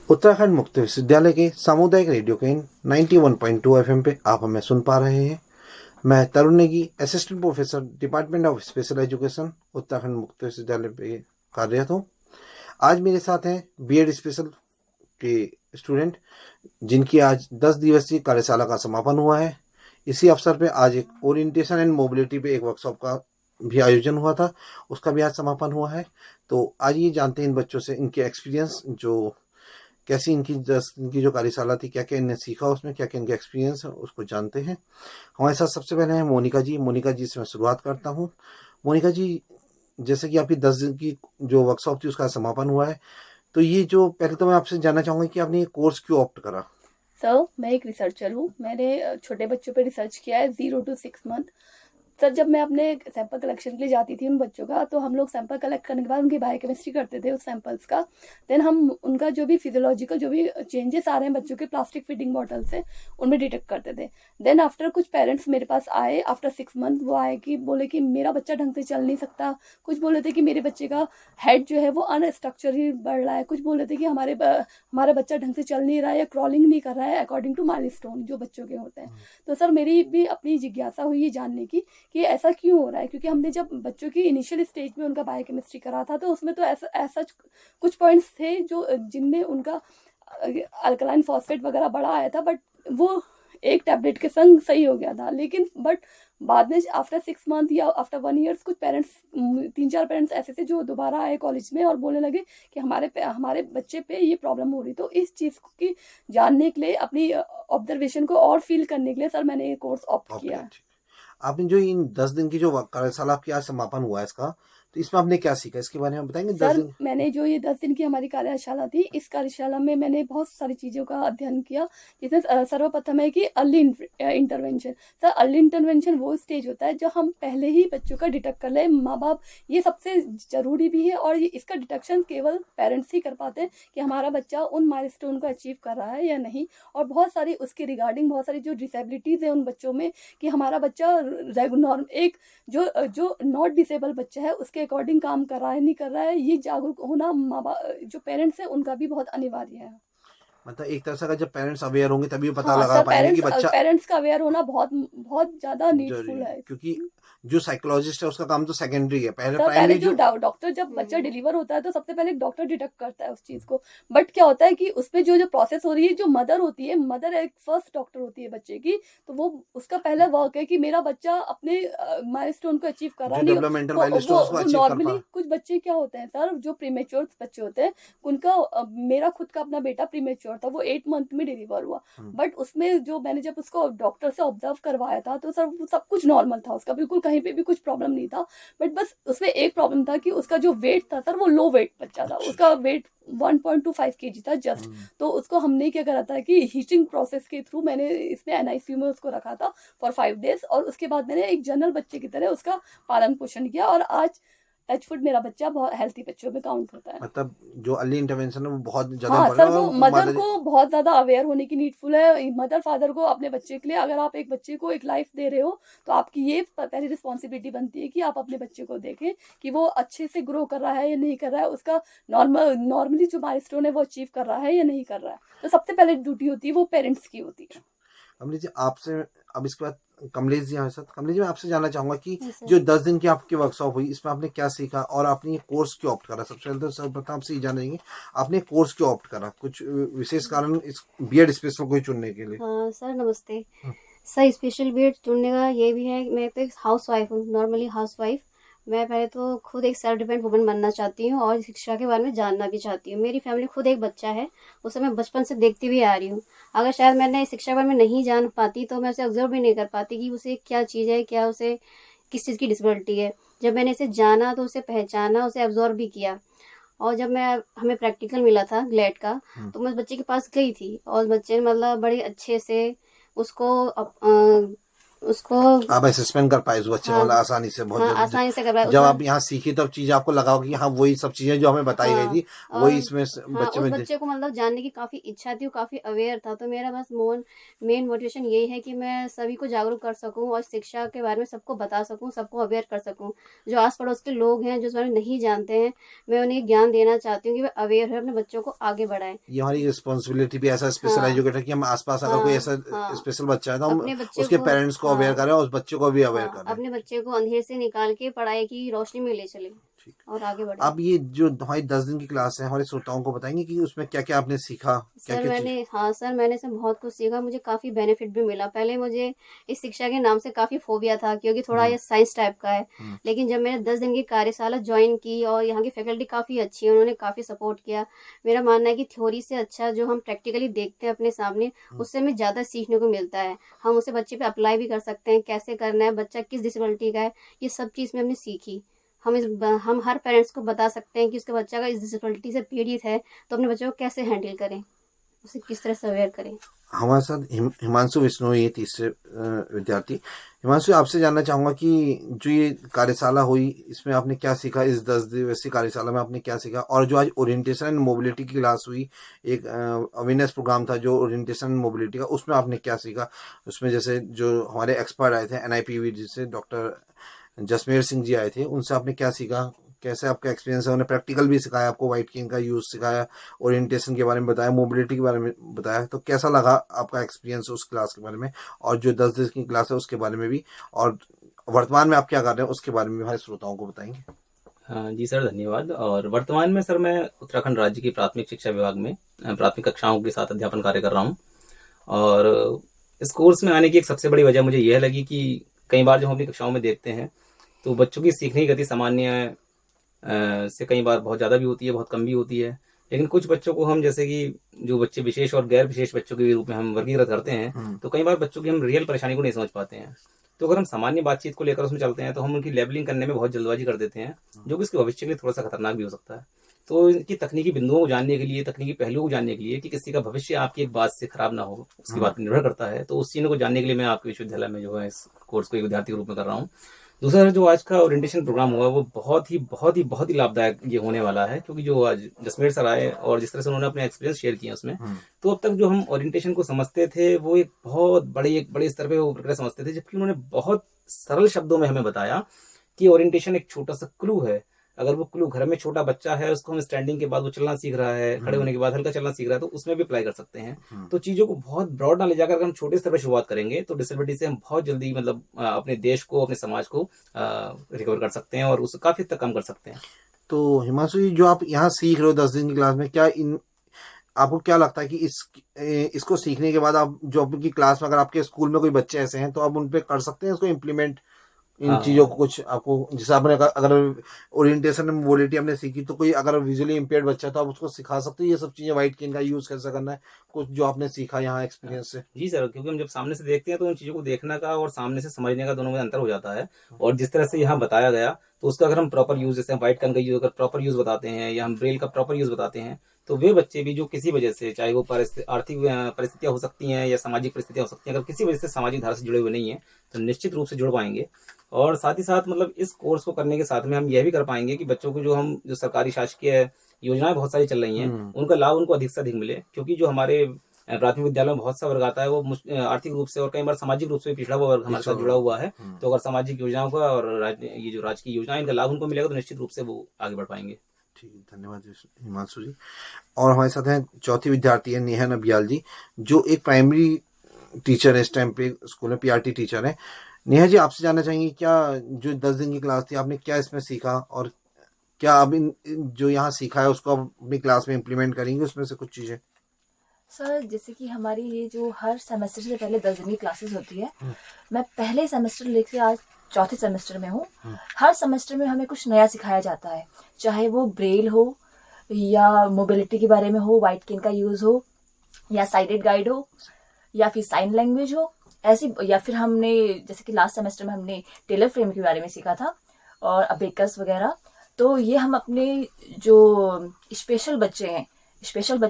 उत्तराखंड मुक्त विश्वविद्यालय के सामुदायिक रेडियो केंद्र 91.2 एफएम पे आप हमें सुन पा रहे हैं। मैं Tarun Negi, assistant professor, department of special education, Uttarakhand Mukt Vishwavidyalaya पे कार्यरत हूँ। आज मेरे साथ हैं बीएड स्पेशल के स्टूडेंट, जिनकी आज 10 दिवसीय कार्यशाला का समापन हुआ है। इसी अवसर पे आज एक ओरिएंटेशन एंड मोबिलिटी पे एक वर्कशॉप का भी आयोजन हुआ था, उसका भी आज समापन हुआ है। तो आज ये जानते हैं इन बच्चों से इनके एक्सपीरियंस, जो कैसी इनकी जो कार्यशाला थी, क्या क्या इन्हें सीखा, उसमें क्या क्या इनके एक्सपीरियंस है, उसको जानते हैं। हमारे साथ सबसे पहले हैं मोनिका जी। मोनिका जी से मैं शुरुआत करता हूँ। मोनिका जी, जैसे कि आपकी 10 दिन की जो वर्कशॉप थी उसका समापन हुआ है, तो ये जो पहले तो मैं आपसे जानना चाहूँगा कि आपने ये कोर्स क्यों ऑप्ट करा। सर, मैं एक रिसर्चर हूँ। मैंने छोटे बच्चों पे रिसर्च किया है 0 to 6 मंथ। सर, जब मैं अपने सैंपल कलेक्शन के लिए जाती थी उन बच्चों का, तो हम लोग सैंपल कलेक्ट करने के बाद उनकी बायोकेमिस्ट्री करते थे उस सैंपल्स का। देन हम उनका जो भी फिजियोलॉजिकल जो भी चेंजेस आ रहे हैं बच्चों के प्लास्टिक फीडिंग बॉटल से, उनमें डिटेक्ट करते थे। देन आफ्टर कुछ पेरेंट्स मेरे पास आए आफ्टर 6 मंथ। वो आए कि बोले कि मेरा बच्चा ढंग से चल नहीं सकता। कुछ बोले थे कि मेरे बच्चे का हेड जो है वो अनस्ट्रक्चर ही बढ़ रहा है। कुछ बोले थे कि हमारा बच्चा ढंग से चल नहीं रहा है या क्रॉलिंग नहीं कर रहा है अकॉर्डिंग टू माइलस्टोन जो बच्चों के होते हैं। तो सर, मेरी भी अपनी जिज्ञासा हुई ये जानने की कि ऐसा क्यों हो रहा है, क्योंकि हमने जब बच्चों की इनिशियल स्टेज में उनका बायोकेमिस्ट्री करा था तो उसमें तो ऐसा ऐसा कुछ पॉइंट्स थे जो जिनमें उनका अल्कलाइन फॉस्फेट वगैरह बढ़ा आया था, बट वो एक टैबलेट के संग सही हो गया था। लेकिन बट बाद में आफ्टर 6 मंथ या आफ्टर 1 ईयर कुछ पेरेंट्स, 3-4 पेरेंट्स ऐसे थे जो दोबारा आए कॉलेज में और बोलने लगे कि हमारे बच्चे पे ये प्रॉब्लम हो रही। तो इस चीज़ की जानने के लिए, अपनी ऑब्जर्वेशन को और फील करने के लिए सर मैंने ये कोर्स ऑप्ट ओके, किया है। ठीक। आपने जो इन 10 दिन की जो कार्यशाला आपकी आज समापन हुआ है इसका, तो इसमें आपने क्या सीखा, इसके बारे में बताएंगे? 10 सर, दिन। मैंने जो ये 10 दिन की हमारी कार्यशाला थी, इस कार्यशाला में मैंने बहुत सारी चीज़ों का अध्ययन किया। जिसमें सर्वप्रथम है कि early intervention. Sir, early intervention वो स्टेज होता है जब हम पहले ही बच्चों का डिटेक्ट कर लें। माँ बाप, ये सबसे ज़रूरी भी है और ये इसका डिटेक्शन केवल पेरेंट्स ही कर पाते हैं कि हमारा बच्चा उन माइलस्टोन को अचीव कर रहा है या नहीं। और बहुत सारी उसके रिगार्डिंग बहुत सारी जो डिसेबिलिटीज़ है उन बच्चों में, कि हमारा बच्चा एक जो जो नॉट डिसेबल बच्चा है उसके अकॉर्डिंग काम कर रहा है नहीं कर रहा है, ये जागरूक होना माँ बाप जो पेरेंट्स हैं उनका भी बहुत अनिवार्य है। मतलब एक तरह से अगर जब पेरेंट्स अवेयर होंगे तभी वो पता हाँ लगा सर, पाएंगे कि पेरेंट्स बच्चा पेरेंट्स का अवेयर होना बहुत बहुत ज़्यादा जरूरी नीडफुल है, है। क्योंकि जो साइकोलॉजिस्ट है उसका काम तो सेकेंडरी है, पहले सर, पहले प्राइमरी जो जो। डॉक्टर, जब बच्चा डिलीवर होता है तो सबसे पहले डॉक्टर डिटेक्ट करता है उस चीज़ को। बट क्या होता है कि उसमें जो प्रोसेस हो रही है, जो मदर होती है, मदर एक फर्स्ट डॉक्टर होती है बच्चे की। तो वो उसका पहला वर्क है कि मेरा बच्चा अपने माइलस्टोन को अचीव कर रहा जो नहीं। डेवलपमेंटल वो माइलस्टोन वो उसको वो अचीव कर नॉर्मली पा। कुछ बच्चे क्या होते हैं सर, जो प्रीमेच्योर बच्चे होते हैं, उनका मेरा खुद का अपना बेटा प्रीमेच्योर था, वो 8 मंथ में डिलीवर हुआ। बट उसमें जो मैंने जब उसको डॉक्टर से ऑब्जर्व करवाया था तो सर वो सब कुछ नॉर्मल था, उसका बिल्कुल कहीं पे भी कुछ प्रॉब्लम नहीं था। बट बस उसमें एक प्रॉब्लम था कि उसका जो वेट था सर, वो लो वेट बच्चा था, अच्छा, उसका वेट 1.25 kg था जस्ट। अच्छा। तो उसको हमने क्या करा था कि हीटिंग प्रोसेस के थ्रू मैंने इसमें एनआईसीयू में उसको रखा था फॉर 5 डेज, और उसके बाद मैंने एक जनरल बच्चे की तरह उसका पालन पोषण किया, और आज टचफुट मेरा बच्चा बहुत हेल्थी बच्चों में काउंट होता है। मतलब जो अर्ली इंटरवेंशन है वो बहुत ज़्यादा हाँ इम्पोर्टेंट सर, है, वो और मदर मदर। को बहुत ज्यादा अवेयर होने की नीडफुल है। मदर फादर को अपने बच्चे के लिए, अगर आप एक बच्चे को एक लाइफ दे रहे हो तो आपकी ये पहली रिस्पॉन्सिबिलिटी बनती है कि आप अपने बच्चे को देखें कि वो अच्छे से ग्रो कर रहा है या नहीं कर रहा है, उसका नॉर्मली जो माइलस्टोन है वो अचीव कर रहा है या नहीं कर रहा है। तो सबसे पहले ड्यूटी होती है वो पेरेंट्स की होती है। कमलेश जी आपसे, अब इसके बाद कमलेश जी हमारे साथ। कमलेश जी, मैं आपसे जानना चाहूंगा कि जी सर। जो 10 दिन की आपकी वर्कशॉप हुई इसमें आपने क्या सीखा और आपने ये कोर्स क्यों ऑप्ट करा। सबसे पहले तो सर्वप्रथम आपसे ये जानेंगे, आपने कोर्स क्यों ऑप्ट करा, कुछ विशेष कारण इस बीएड स्पेशल को ही चुनने के लिए। हाँ सर, नमस्ते। सर, स्पेशल बीएड चुनने का ये भी है, मैं तो एक हाउस वाइफ हूँ, नॉर्मली हाउस वाइफ। मैं पहले तो खुद एक सेल्फ डिपेंडेंट वुमन बनना चाहती हूँ और शिक्षा के बारे में जानना भी चाहती हूँ। मेरी फैमिली खुद एक बच्चा है, उसे मैं बचपन से देखती भी आ रही हूँ। अगर शायद मैंने शिक्षा के बारे में नहीं जान पाती तो मैं उसे ऑब्जर्व भी नहीं कर पाती कि उसे क्या चीज़ है, क्या उसे किस चीज़ की डिसेबिलिटी है। जब मैंने इसे जाना तो उसे पहचाना, उसे ऑब्जर्व भी किया। और जब मैं हमें प्रैक्टिकल मिला था ग्लेड का, तो मैं उस बच्चे के पास गई थी और बच्चे ने मतलब बड़े अच्छे से उसको उसको आप असेसमेंट कर पाए उस बच्चे को, हाँ, मतलब आसानी से बहुत हाँ जल्दी। आसानी से कर पाए जब उसमें। आप यहाँ सीखी तब चीजें आपको लगा होगी कि हाँ वही सब चीजें जो हमें बताई गई हाँ थी और वही इसमें हाँ बच्चे उस में बच्चे को मतलब जानने की काफ़ी इच्छा थी, वो काफ़ी अवेयर था। तो मेरा बस मेन मोटिवेशन यही है कि मैं सभी को जागरूक कर सकूं और शिक्षा के बारे में सबको बता सकूं, सबको अवेयर कर सकूं। जो आस पड़ोस के लोग हैं जो इस बारे में नहीं जानते हैं, मैं उन्हें ज्ञान देना चाहती हूँ कि वे अवेयर है, अपने बच्चों को आगे बढ़ाएं। ये हमारी रिस्पॉन्सिबिलिटी भी ऐसा स्पेशल हाँ एजुकेटर कि हम आसपास अगर कोई हाँ ऐसा हाँ स्पेशल बच्चा है तो हम अपने बच्चे उसके को पेरेंट्स को अवेयर हाँ करें और उस बच्चे को भी अवेयर हाँ करें। अपने बच्चे को अंधेरे से निकाल के पढ़ाई की रोशनी में ले चले ठीक। और आगे बढ़े। अब ये जो हमारी 10 दिन की क्लास है हमारे श्रोताओं को बताएंगे कि उसमें क्या क्या आपने सीखा, क्या क्या चीज। सर मैंने इसमें बहुत कुछ सीखा, मुझे काफ़ी बेनिफिट भी मिला। पहले मुझे इस शिक्षा के नाम से काफ़ी फोबिया था क्योंकि थोड़ा ये साइंस टाइप का है। लेकिन जब मैंने 10 दिन की कार्यशाला ज्वाइन की और यहाँ की फैकल्टी काफ़ी अच्छी है, उन्होंने काफ़ी सपोर्ट किया। मेरा मानना है कि थ्योरी से अच्छा जो हम प्रैक्टिकली देखते हैं अपने सामने, उससे हमें ज़्यादा सीखने को मिलता है। हम उसे बच्चे पे अप्लाई भी कर सकते हैं, कैसे करना है, बच्चा किस डिसेबिलिटी का है, ये सब चीज़ में हमने सीखी। हम हर पेरेंट्स को बता सकते हैं कि उसका बच्चा अगर इस डिसेबिलिटी से पीड़ित है तो अपने बच्चे को कैसे हैंडल करें, उसे किस तरह से अवेयर करें। हमारे साथ हिमांशु विश्नोई ये तीसरे विद्यार्थी। हिमांशु, आपसे जानना चाहूंगा कि जो ये कार्यशाला हुई इसमें आपने क्या सीखा, इस 10 दिवसीय कार्यशाला में आपने क्या सीखा, और जो आज ओरिएंटेशन एंड मोबिलिटी की क्लास हुई, एक अवेयरनेस प्रोग्राम था जो ओरिएंटेशन एंड मोबिलिटी का, उसमें आपने क्या सीखा। उसमें जैसे जो हमारे एक्सपर्ट आए थे NIPV से डॉक्टर जसमेर सिंह जी आए थे, उनसे आपने क्या सीखा, कैसे आपका एक्सपीरियंस है, उन्हें प्रैक्टिकल भी सिखाया, आपको व्हाइट केन का यूज सिखाया, ओरिएंटेशन के बारे में बताया, मोबिलिटी के बारे में बताया, तो कैसा लगा आपका एक्सपीरियंस उस क्लास के बारे में, और जो 10 दिन की क्लास है उसके बारे में भी, और वर्तमान में आप क्या कर रहे हैं उसके बारे में भी हमारे श्रोताओं को बताएंगे। हाँ जी सर, धन्यवाद। और वर्तमान में सर मैं उत्तराखंड राज्य की प्राथमिक शिक्षा विभाग में प्राथमिक कक्षाओं के साथ अध्यापन कार्य कर रहा हूँ। और इस कोर्स में आने की एक सबसे बड़ी वजह मुझे यह लगी कि कई बार जब हम अपनी कक्षाओं में देखते हैं तो बच्चों की सीखने की गति सामान्य से कई बार बहुत ज़्यादा भी होती है, बहुत कम भी होती है। लेकिन कुछ बच्चों को हम, जैसे कि जो बच्चे विशेष और गैर विशेष बच्चों के रूप में हम वर्गीकृत करते हैं, तो कई बार बच्चों की हम रियल परेशानी को नहीं समझ पाते हैं। तो अगर हम सामान्य बातचीत को लेकर उसमें चलते हैं तो हम उनकी लेबलिंग करने में बहुत जल्दबाजी कर देते हैं, जो कि उसके भविष्य के लिए थोड़ा सा खतरनाक भी हो सकता है। तो इनकी तकनीकी बिंदुओं को जानने के लिए, तकनीकी पहलुओं को जानने के लिए कि किसी का भविष्य आपकी एक बात से खराब ना हो, उसकी बात पर निर्भर करता है। तो उस चीज़ को जानने के लिए मैं आपके विश्वविद्यालय में जो है इस कोर्स को एक विद्यार्थी के रूप में कर रहा हूँ। दूसरा, जो आज का ओरिएंटेशन प्रोग्राम हुआ वो बहुत ही लाभदायक ये होने वाला है, क्योंकि जो आज जसमेर सर आए और जिस तरह से उन्होंने अपने एक्सपीरियंस शेयर किया उसमें, तो अब तक जो हम ओरिएंटेशन को समझते थे वो एक बड़े स्तर पे वो प्रक्रिया समझते थे, जबकि उन्होंने बहुत सरल शब्दों में हमें बताया कि ओरिएंटेशन एक छोटा सा क्लू है। अगर वो क्लू घर में छोटा बच्चा है, उसको हम स्टैंडिंग के बाद वो चलना सीख रहा है, खड़े होने के बाद हल्का चलना सीख रहा है, तो उसमें भी अप्लाई कर सकते हैं। तो चीजों को बहुत ब्रॉड ना ले जाकर अगर हम छोटे स्तर पर शुरुआत करेंगे तो डिसेबिलिटी से हम बहुत जल्दी मतलब अपने देश को, अपने समाज को रिकवर कर सकते हैं और उससे काफी हद तक कम कर सकते हैं। तो हिमांशु जी, जो आप यहाँ सीख रहे हो 10 दिन की क्लास में, क्या आपको क्या लगता है कि इसको सीखने के बाद आप जो आपकी क्लास में, अगर आपके स्कूल में कोई बच्चे ऐसे हैं तो आप उन पे कर सकते हैं इसको इम्प्लीमेंट, इन चीजों को कुछ आपको, जैसे आपने अगर ओरिएंटेशन एंड मोबिलिटी हमने सीखी तो कोई अगर विजुअली इम्पेयर्ड बच्चा तो आप उसको सिखा सकते हो ये सब चीजें, व्हाइट केन का यूज कैसे करना है, कुछ जो आपने सीखा यहाँ एक्सपीरियंस से। जी सर, क्योंकि हम जब सामने से देखते हैं तो उन चीज़ों को देखने का और सामने से समझने का दोनों में अंतर हो जाता है। और जिस तरह से यहाँ बताया गया तो उसका अगर हम प्रॉपर यूज, जैसे हम व्हाइट पेन का यूज अगर प्रॉपर यूज बताते हैं या हम ब्रेल का प्रॉपर यूज बताते हैं, तो वे बच्चे भी जो किसी वजह से, चाहे वो आर्थिक परिस्थितियां हो सकती हैं या सामाजिक परिस्थितियां हो सकती हैं, अगर किसी वजह से सामाजिक धारा से जुड़े हुए नहीं है तो निश्चित रूप से जुड़ पाएंगे। और साथ ही साथ मतलब इस कोर्स को करने के साथ में हम यह भी कर पाएंगे कि बच्चों को जो सरकारी शासकीय योजनाएं बहुत सारी चल रही हैं उनका लाभ उनको अधिक से अधिक मिले, क्योंकि जो हमारे प्राथमिक विद्यालयों में बहुत सा वर्ग आता है वो आर्थिक रूप से और कई बार सामाजिक रूप से पिछड़ा हुआ वर्ग हमारे साथ जुड़ा हुआ है। तो अगर सामाजिक योजनाओं का और ये जो राजकीय योजना इनका लाभ उनको मिलेगा तो निश्चित रूप से वो आगे बढ़ पाएंगे। ठीक है, धन्यवाद हिमांशु जी। और हमारे साथ हैं चौथी विद्यार्थी है नेहा नबियाल जी, जो एक प्राइमरी टीचर है, इस टाइम पे स्कूल में PRT टीचर है। नेहा जी, आपसे जानना चाहेंगे क्या जो 10 दिन की क्लास थी आपने क्या इसमें सीखा, और क्या अब जो यहाँ सीखा है उसको आप अपनी क्लास में इम्प्लीमेंट करेंगे, उसमें से कुछ चीजें। सर, जैसे कि हमारी ये जो हर सेमेस्टर से पहले 10 दिन की क्लासेस होती है, मैं पहले सेमेस्टर लेके आज चौथे सेमेस्टर में हूँ। हर सेमेस्टर में हमें कुछ नया सिखाया जाता है, चाहे वो ब्रेल हो या मोबिलिटी के बारे में हो, व्हाइट केन का यूज़ हो या साइडेड गाइड हो या फिर साइन लैंग्वेज हो, ऐसी, या फिर हमने जैसे कि लास्ट सेमेस्टर में हमने टेलर फ्रेम के बारे में सीखा था और अबेकस वगैरह। तो ये हम अपने जो स्पेशल बच्चे हैं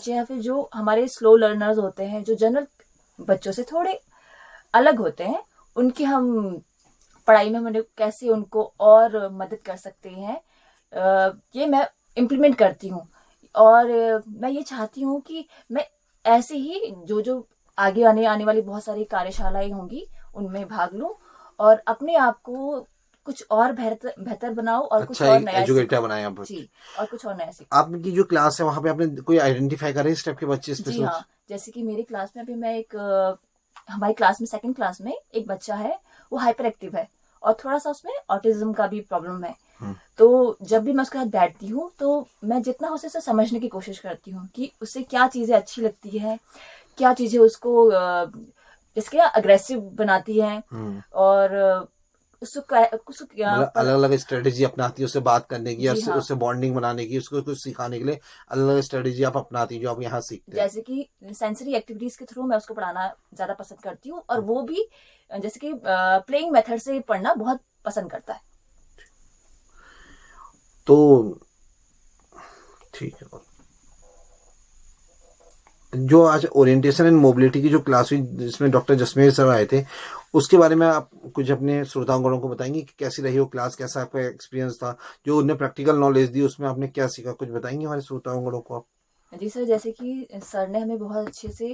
या फिर जो हमारे स्लो लर्नर्स होते हैं, जो जनरल बच्चों से थोड़े अलग होते हैं, उनकी हम पढ़ाई में मैंने कैसे उनको और मदद कर सकते हैं, ये मैं इम्प्लीमेंट करती हूँ। और मैं ये चाहती हूँ कि मैं ऐसे ही जो आगे आने वाली बहुत सारी कार्यशालाएं होंगी उनमें भाग लूं और अपने आप को कुछ और बेहतर बनाओ और कुछ अच्छा और एक नया एजुकेटर सीखो। बनाए आप। जी, और कुछ और नया सीखो। आपकी जो क्लास है वहां पे आपने कोई आइडेंटिफाई करे इस टाइप के बच्चे जी स्पेशल? हाँ, जैसे कि मेरी क्लास में अभी मैं एक हमारी क्लास में सेकंड क्लास में एक बच्चा है, वो हाइपर एक्टिव है और थोड़ा सा उसमें ऑटिज्म का भी प्रॉब्लम है। तो जब भी मैं उसके साथ बैठती हूँ तो मैं जितना हो सके समझने की कोशिश करती हूँ कि उसे क्या चीजें अच्छी लगती है, क्या चीजें उसको इसके अग्रेसिव बनाती हैं और मतलब अलग अलग स्ट्रेटेजी अपनाती है उससे बात करने की, जी हाँ, उससे बॉन्डिंग बनाने की, उसको कुछ सिखाने के लिए अलग अलग स्ट्रेटेजी आप अपनाती हैं जो आप यहाँ सीखते हैं। जैसे कि सेंसरी एक्टिविटीज के थ्रू मैं उसको पढ़ाना ज्यादा पसंद करती हूँ और वो भी जैसे कि प्लेइंग मेथड से पढ़ना बहुत पसंद करता है। तो ठीक है। जो आज ओरिएंटेशन एंड मोबिलिटी की जो क्लास हुई जिसमें डॉक्टर जसमेर सर आए थे, उसके बारे में आप कुछ अपने श्रोतागणों को बताएंगे कि कैसी रही वो क्लास, कैसा आपका एक्सपीरियंस था, जो उन्हें प्रैक्टिकल नॉलेज दी उसमें आपने क्या सीखा, कुछ बताएंगे हमारे श्रोतागणों को आप? जी सर, जैसे कि सर ने हमें बहुत अच्छे से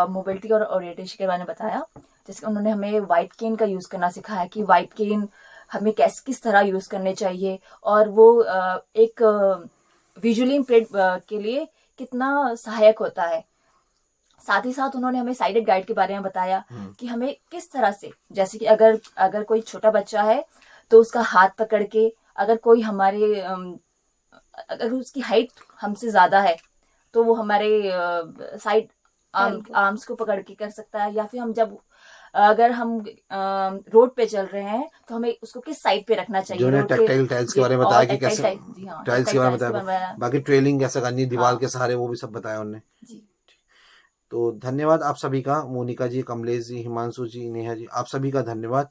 मोबिलिटी और ओरिएंटेशन के बारे में बताया। जैसे कि उन्होंने हमें वाइट केन का यूज करना सिखाया कि वाइट केन हमें किस तरह यूज करने चाहिए और वो एक विजुअली इम्पेयर्ड के लिए कितना सहायक होता है। साथ ही साथ उन्होंने हमें साइडेड गाइड के बारे में बताया कि हमें किस तरह से, जैसे कि अगर कोई छोटा बच्चा है तो उसका हाथ पकड़ के, अगर कोई अगर उसकी हाइट हमसे ज्यादा है तो वो हमारे साइड आर्म्स को पकड़ के कर सकता है, या फिर अगर हम रोड पे चल रहे हैं तो हमें उसको किस साइड पे रखना चाहिए, जो रोड पे। टैक्टाइल टाइल्स के बारे में बताया कि कैसे जी हाँ, टाइल्स के बारे में बताया, बाकी ट्रेलिंग कैसे करनी दीवार हाँ। के सहारे वो भी सब बताया उन्होंने। जी। तो धन्यवाद आप सभी का, मोनिका जी, कमलेश जी, हिमांशु जी, नेहा जी, आप सभी का धन्यवाद।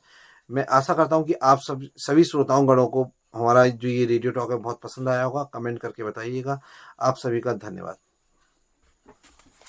मैं आशा करता हूँ कि आप सभी श्रोताओं गणों को हमारा जो ये रेडियो टॉक है बहुत पसंद आया होगा। कमेंट करके बताइएगा। आप सभी का धन्यवाद।